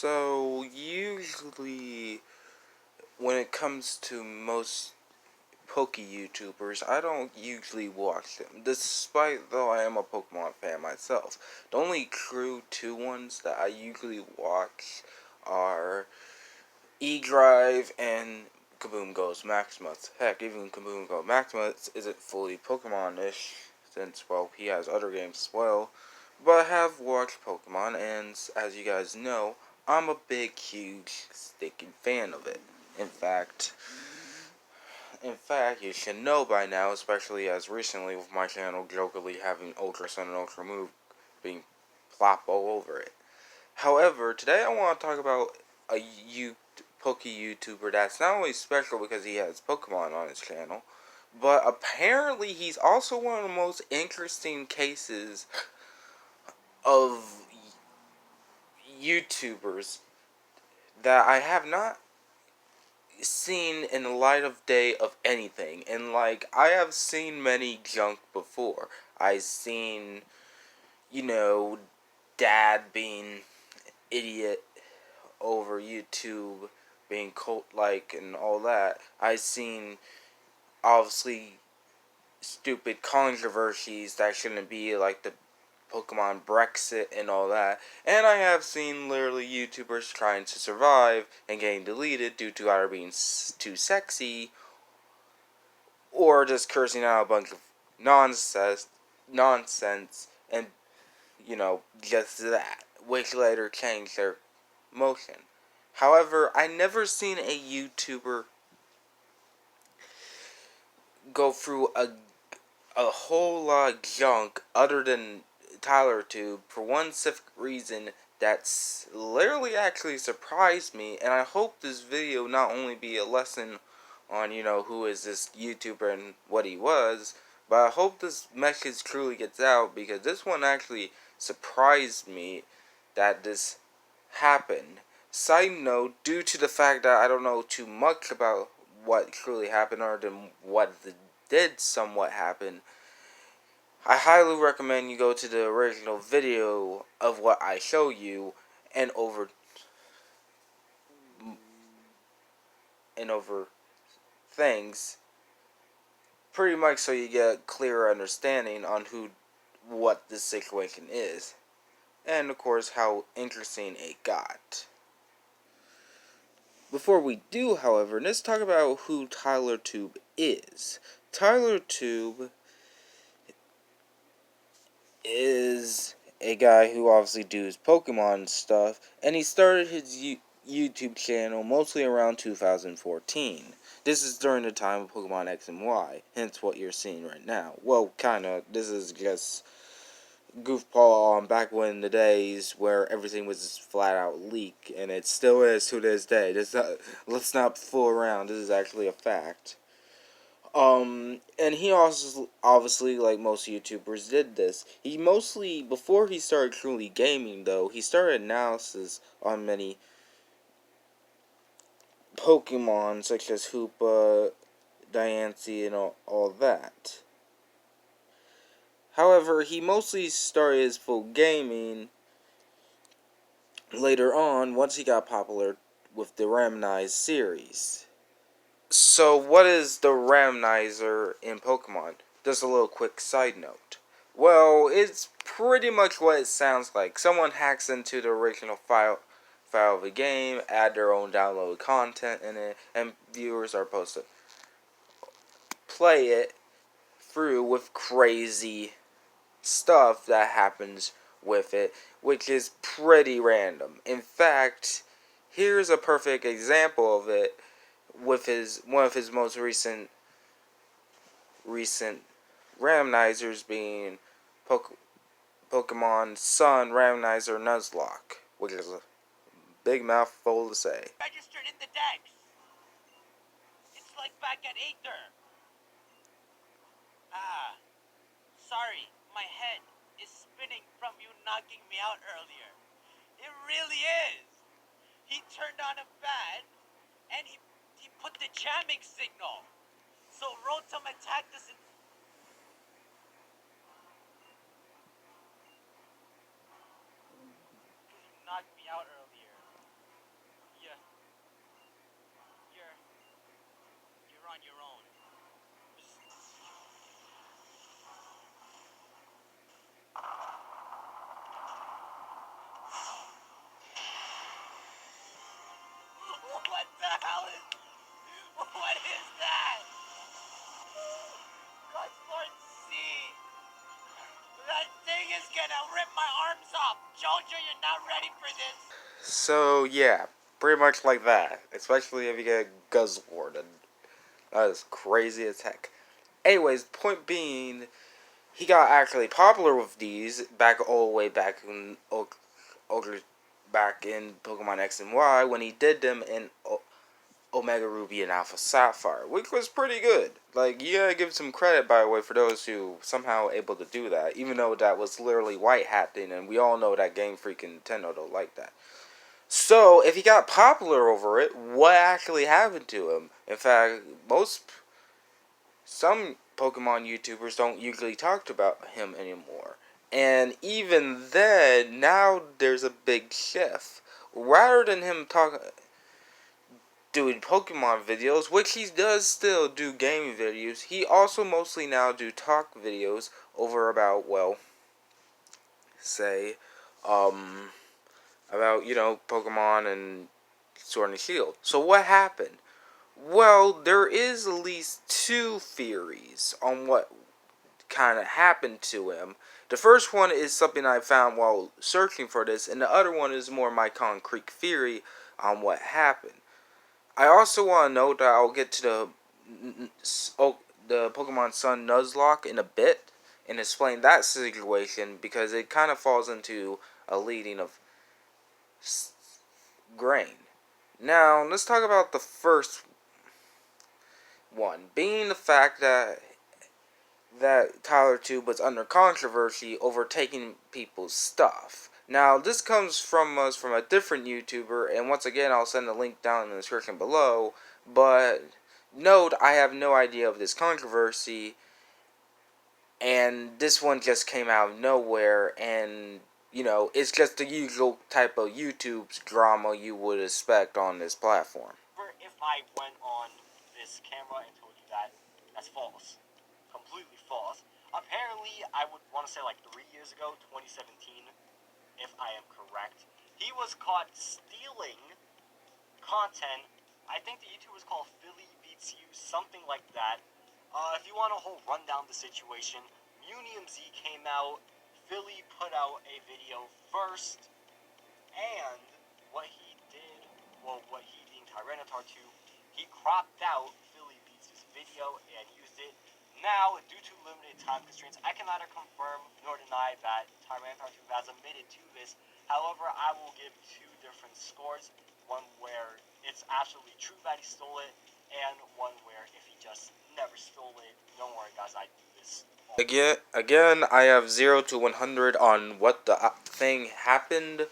So, usually, when it comes to most Poke YouTubers, I don't usually watch them, despite though I am a Pokemon fan myself. The only true two ones that I usually watch are E-Drive and Kaboom Goes Maximus. Heck, even Kaboom Goes Maximus isn't fully Pokemon-ish, since, well, he has other games as well. But I have watched Pokemon, and as you guys know, I'm a big, huge, sticking fan of it. In fact, you should know by now, especially as recently with my channel jokingly having Ultra Sun and Ultra Moon being plopped all over it. However, today I want to talk about a Poke YouTuber that's not only special because he has Pokemon on his channel, but apparently he's also one of the most interesting cases of YouTubers that I have not seen in the light of day of anything. And like, I have seen many junk before. I've seen, dad being idiot over YouTube, being cult-like and all that. I've seen, obviously, stupid controversies that shouldn't be, like the Pokemon Brexit and all that. And I have seen literally YouTubers trying to survive and getting deleted due to either being too sexy or just cursing out a bunch of nonsense, and, just that, which later changed their motion. However, I never seen a YouTuber go through a whole lot of junk other than TylerTube for one specific reason that's literally actually surprised me, and I hope this video not only be a lesson on, who is this YouTuber and what he was, but I hope this message truly gets out, because this one actually surprised me that this happened. Side note, due to the fact that I don't know too much about what truly happened or than what did somewhat happen, I highly recommend you go to the original video of what I show you and over things, pretty much so you get a clearer understanding on what this situation is, and of course how interesting it got. Before we do, however, let's talk about who TylerTube is. TylerTube is a guy who obviously does Pokemon stuff, and he started his YouTube channel mostly around 2014. This is during the time of Pokemon X and Y, hence what you're seeing right now. Well, kinda, this is just goofball on back when the days where everything was just flat out leak, and it still is to this day. Let's not fool around, this is actually a fact. And he also, obviously, like most YouTubers, did this. He mostly, before he started truly gaming, though, he started analysis on many Pokemon, such as Hoopa, Diancie, and all that. However, he mostly started his full gaming later on, once he got popular with the Ramnize series. So, what is the Ramnizer in Pokemon? Just a little quick side note. Well, it's pretty much what it sounds like. Someone hacks into the original file of a game, add their own downloaded content in it, and viewers are supposed to play it through with crazy stuff that happens with it, which is pretty random. In fact, here's a perfect example of it with one of his most recent Ramnizers being Pokemon Sun Ramnizer Nuzlocke, which is a big mouthful to say. Registered in the Dex. It's like back at Aether. Sorry, my head is spinning from you knocking me out earlier. It really is. He turned on a fan, and he put the jamming signal. So Rotom attacked us. You knocked me out earlier. Yeah, you're you're on your own. What the hell is? What is that? God's Lord C. That thing is gonna rip my arms off. Jojo, you're not ready for this. So yeah, pretty much like that. Especially if you get Guzzlord, and that is crazy as heck. Anyways, point being, he got actually popular with these back all the way back in back in Pokemon X and Y when he did them in Omega Ruby and Alpha Sapphire, which was pretty good. Like, you gotta give some credit, by the way, for those who somehow able to do that, even though that was literally white hatting, and we all know that Game Freak and Nintendo don't like that. So, if he got popular over it, what actually happened to him? In fact, some Pokemon YouTubers don't usually talk about him anymore. And even then, now there's a big shift. Rather than him doing Pokemon videos, which he does still do gaming videos, he also mostly now do talk videos over about, well, say, um, about, Pokemon and Sword and Shield. So what happened? Well, there is at least two theories on what kind of happened to him. The first one is something I found while searching for this, and the other one is more my concrete theory on what happened. I also want to note that I'll get to the Pokemon Sun Nuzlocke in a bit and explain that situation because it kind of falls into a leading of grain. Now, let's talk about the first one, being the fact that TylerTube was under controversy over taking people's stuff. Now, this comes from us from a different YouTuber, and once again, I'll send the link down in the description below. But note, I have no idea of this controversy, and this one just came out of nowhere, and it's just the usual type of YouTube drama you would expect on this platform. If I went on this camera and told you that, that's false. Completely false. Apparently, I would want to say like 3 years ago, 2017, if I am correct, he was caught stealing content. I think the YouTuber was called Philly Beats You, something like that. If you want a whole rundown of the situation, Munium Z came out, Philly put out a video first, and what he did, well, what he being TyranitarTube, he cropped out Philly Beats' video and used it. Now, due to limited time constraints, I can neither confirm nor deny that TyranitarTube has admitted to this. However, I will give two different scores. One where it's absolutely true that he stole it, and one where if he just never stole it. Don't worry, guys, I do this. Again, I have 0 to 100 on what the thing happened,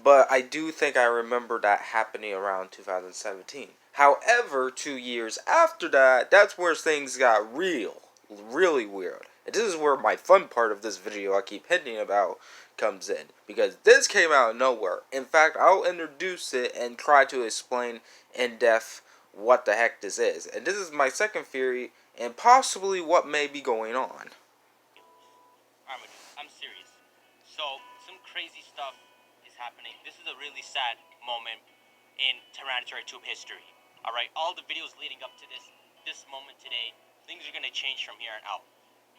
but I do think I remember that happening around 2017. However, 2 years after that, that's where things got really weird. And this is where my fun part of this video I keep hinting about comes in, because this came out of nowhere. In fact, I'll introduce it and try to explain in depth what the heck this is. And this is my second theory and possibly what may be going on. I'm serious. So, some crazy stuff is happening. This is a really sad moment in TyranitarTube history. Alright, all the videos leading up to this moment today, things are gonna change from here on out.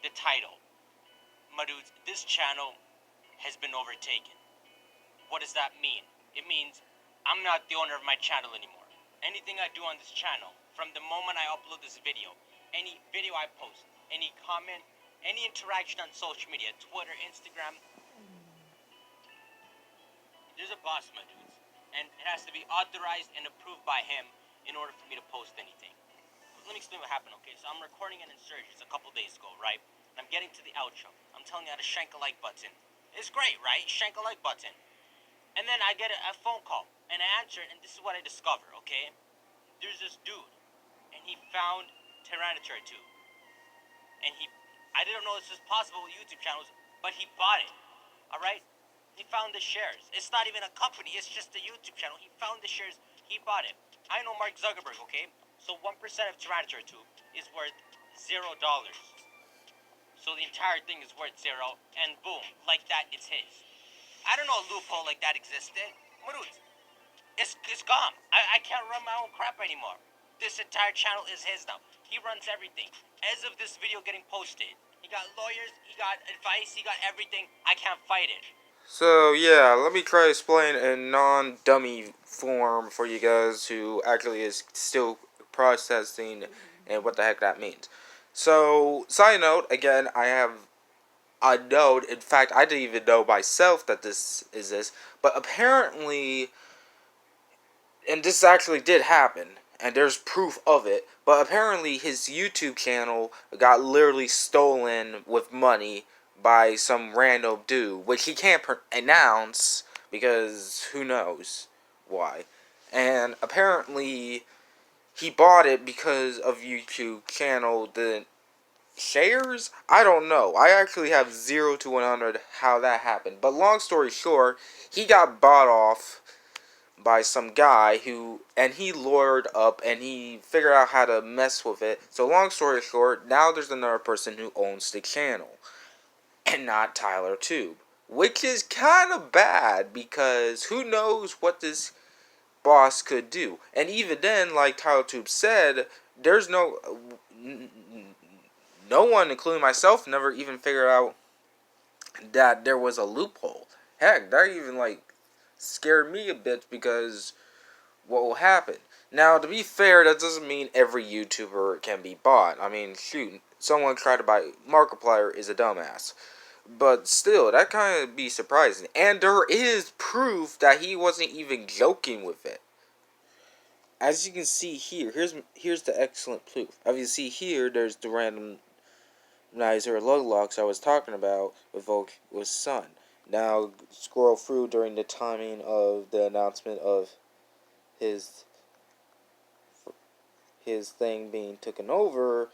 The title. My dudes, this channel has been overtaken. What does that mean? It means I'm not the owner of my channel anymore. Anything I do on this channel, from the moment I upload this video, any video I post, any comment, any interaction on social media, Twitter, Instagram, there's a boss, my dudes. And it has to be authorized and approved by him in order for me to post anything. Let me explain what happened, okay? So I'm recording an Insurgents a couple days ago, right? And I'm getting to the outro. I'm telling you how to shank a like button. It's great, right? Shank a like button. And then I get a phone call, and I answer it, and this is what I discover, okay? There's this dude, and he found TyranitarTube. And I didn't know this was possible with YouTube channels, but he bought it, alright? He found the shares. It's not even a company, it's just a YouTube channel. He found the shares He bought it. I know Mark Zuckerberg, okay? So 1% of TyranitarTube is worth $0. So the entire thing is worth zero, and boom, like that, it's his. I don't know a loophole like that existed. Marut, it's gone. I can't run my own crap anymore. This entire channel is his now. He runs everything. As of this video getting posted, he got lawyers, he got advice, he got everything. I can't fight it. So yeah, let me try to explain in non-dummy form for you guys who actually is still processing and what the heck that means. So, side note, again, I have a note. In fact, I didn't even know myself that this is this, but apparently, and this actually did happen, and there's proof of it, but apparently his YouTube channel got literally stolen with money by some random dude, which he can't announce because who knows why. And apparently he bought it because of YouTube channel didn't shares? I don't know. I actually have 0 to 100 how that happened. But long story short, he got bought off by some guy and he lawyered up and he figured out how to mess with it. So long story short, now there's another person who owns the channel and not TylerTube, which is kind of bad because who knows what this boss could do. And even then, like TylerTube said, there's no one, including myself, never even figured out that there was a loophole. Heck, that even scared me a bit because what will happen? Now, to be fair, that doesn't mean every YouTuber can be bought. I mean, shoot, someone tried to buy Markiplier is a dumbass. But still, that kind of be surprising. And there is proof that he wasn't even joking with it. As you can see here, here's the excellent proof. As you see here, there's the randomizer log logs I was talking about with Sun. Now, scroll through during the timing of the announcement of his thing being taken over,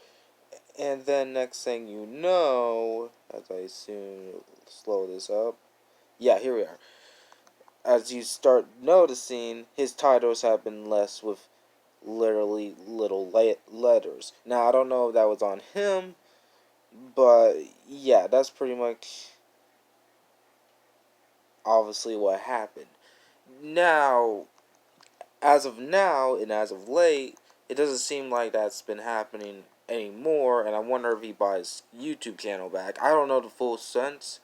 and then next thing you know, as I soon slow this up, yeah, here we are. As you start noticing, his titles have been less with literally little letters. Now, I don't know if that was on him, but yeah, that's pretty much obviously what happened. Now, as of now, and as of late, it doesn't seem like that's been happening anymore, and I wonder if he buys YouTube channel back. I don't know the full sense,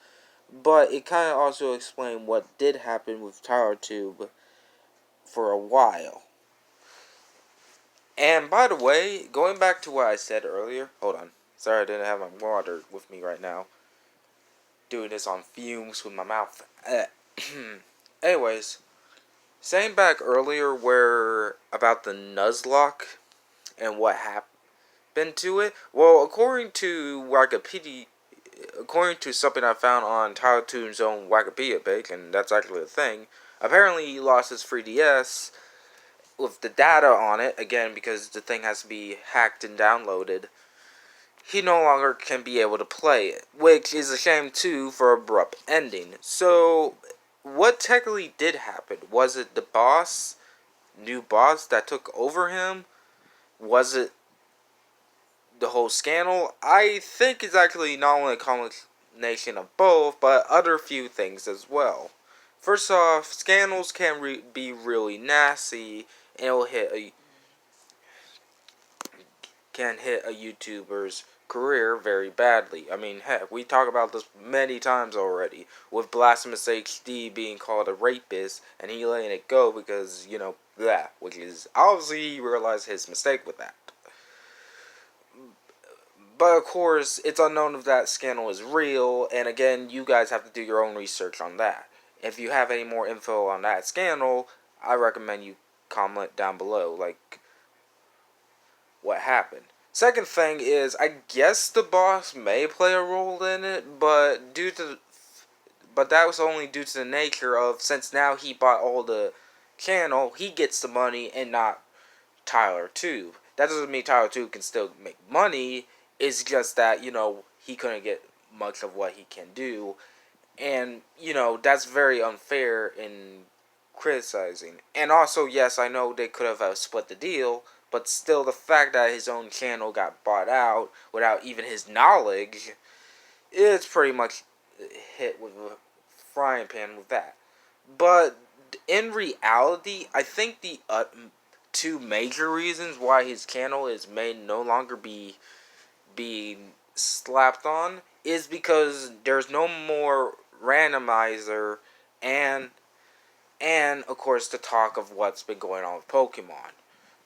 but it kind of also explained what did happen with TyranitarTube for a while. And by the way, going back to what I said earlier, hold on. Sorry I didn't have my water with me right now. Doing this on fumes with my mouth. Anyways, saying back earlier where about the Nuzlocke and what happened to it. Well, according to Wikipedia, according to something I found on TylerTube's own Wikipedia page, and that's actually a thing, apparently he lost his 3DS with the data on it, again, because the thing has to be hacked and downloaded. He no longer can be able to play it, which is a shame too for abrupt ending. So, what technically did happen? Was it the new boss that took over him? Was it the whole scandal? I think it's actually not only a combination of both, but other few things as well. First off, scandals can be really nasty, and it'll can hit a YouTuber's career very badly. I mean, heck, we talk about this many times already, with Blasphemous HD being called a rapist, and he letting it go because, that, which is, obviously he realized his mistake with that. But of course, it's unknown if that scandal is real, and again, you guys have to do your own research on that. If you have any more info on that scandal, I recommend you comment down below, what happened. Second thing is, I guess the boss may play a role in it, but that was only due to the nature of, since now he bought all the channel, he gets the money and not TylerTube. That doesn't mean TylerTube can still make money. It's just that, he couldn't get much of what he can do. And, that's very unfair in criticizing. And also, yes, I know they could have split the deal, but still, the fact that his own channel got bought out without even his knowledge, it's pretty much hit with a frying pan with that. But in reality, I think the two major reasons why his channel may no longer be slapped on is because there's no more randomizer and of course the talk of what's been going on with Pokemon.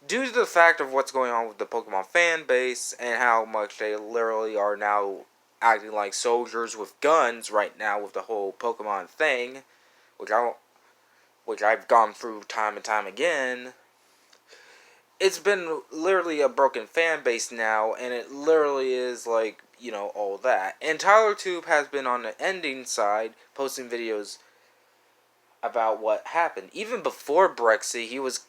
Due to the fact of what's going on with the Pokemon fan base and how much they literally are now acting like soldiers with guns right now with the whole Pokemon thing, which I've gone through time and time again. It's been literally a broken fan base now, and it literally is like, all that. And TylerTube has been on the ending side, posting videos about what happened. Even before Brexit, he was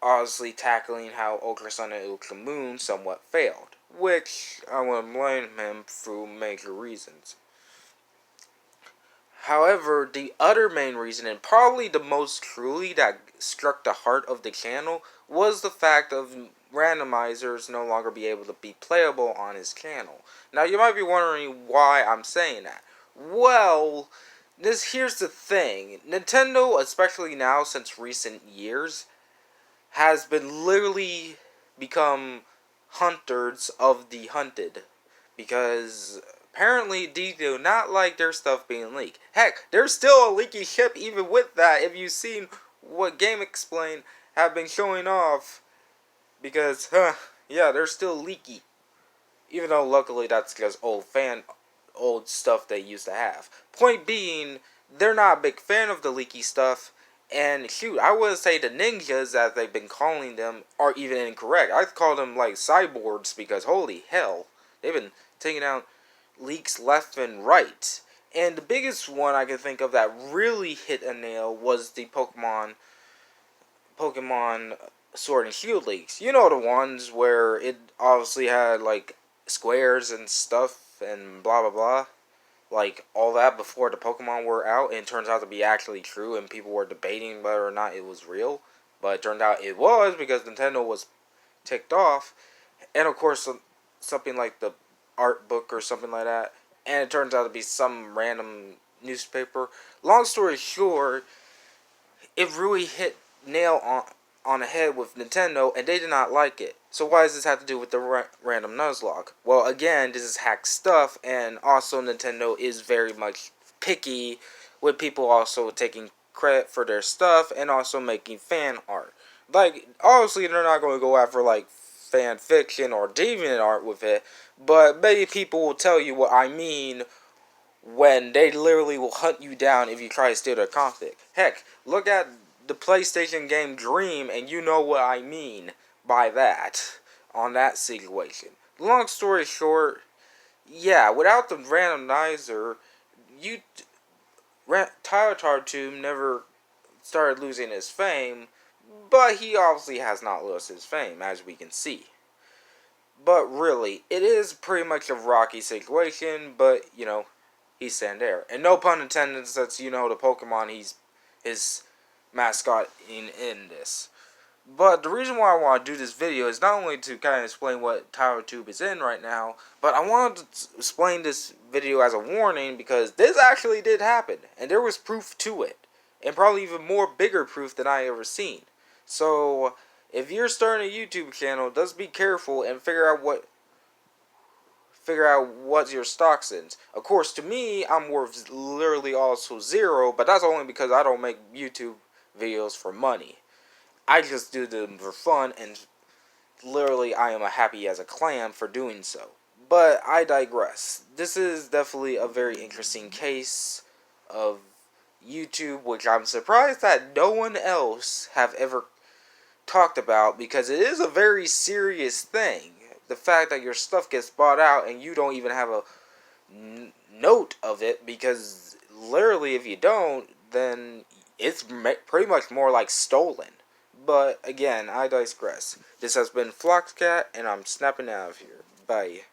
obviously tackling how Ultra Sun and Ultra Moon somewhat failed, which I wouldn't blame him through major reasons. However, the other main reason, and probably the most truly that struck the heart of the channel, was the fact of randomizers no longer be able to be playable on his channel. Now, you might be wondering why I'm saying that. Well, here's the thing. Nintendo, especially now since recent years, has been literally become hunters of the hunted. Because apparently they do not like their stuff being leaked. Heck, there's still a leaky ship even with that if you've seen what Game Explain have been showing off. Because, yeah, they're still leaky. Even though luckily that's just old stuff they used to have. Point being, they're not a big fan of the leaky stuff. And shoot, I wouldn't say the ninjas, as they've been calling them, are even incorrect. I'd call them like cyborgs because holy hell, they've been taking out leaks left and right. And the biggest one I can think of that really hit a nail was the Pokemon Sword and Shield leaks. You know, the ones where it obviously had like squares and stuff and blah blah blah. Like all that before the Pokemon were out, and it turns out to be actually true, and people were debating whether or not it was real. But it turned out it was because Nintendo was ticked off. And of course, something like the art book or something like that. And it turns out to be some random newspaper. Long story short, it really hit nail on the head with Nintendo, and they did not like it. So why does this have to do with the random Nuzlocke? Well, again, this is hacked stuff, and also Nintendo is very much picky with people also taking credit for their stuff and also making fan art. Like, obviously they're not going to go after like fan fiction or deviant art with it, but many people will tell you what I mean when they literally will hunt you down if you try to steal their config. Heck, look at the PlayStation game Dream, and you know what I mean by that, on that situation. Long story short, yeah, without the randomizer, TyranitarTube never started losing his fame, but he obviously has not lost his fame, as we can see. But really, it is pretty much a rocky situation, but, he's Sandair. And no pun intended, since, the Pokemon his mascot in this. But the reason why I want to do this video is not only to kind of explain what TylerTube is in right now, but I wanted to explain this video as a warning because this actually did happen, and there was proof to it, and probably even more bigger proof than I ever seen. So if you're starting a YouTube channel, just be careful and figure out what your stock's in. Of course, to me, I'm worth literally also zero, but that's only because I don't make YouTube videos for money. I just do them for fun, and literally I am happy as a clam for doing so. But I digress. This is definitely a very interesting case of YouTube, which I'm surprised that no one else have ever talked about, because it is a very serious thing. The fact that your stuff gets bought out and you don't even have a note of it, because literally if you don't, then it's pretty much more like stolen. But again, I digress. This has been Floxcat, and I'm snapping out of here. Bye.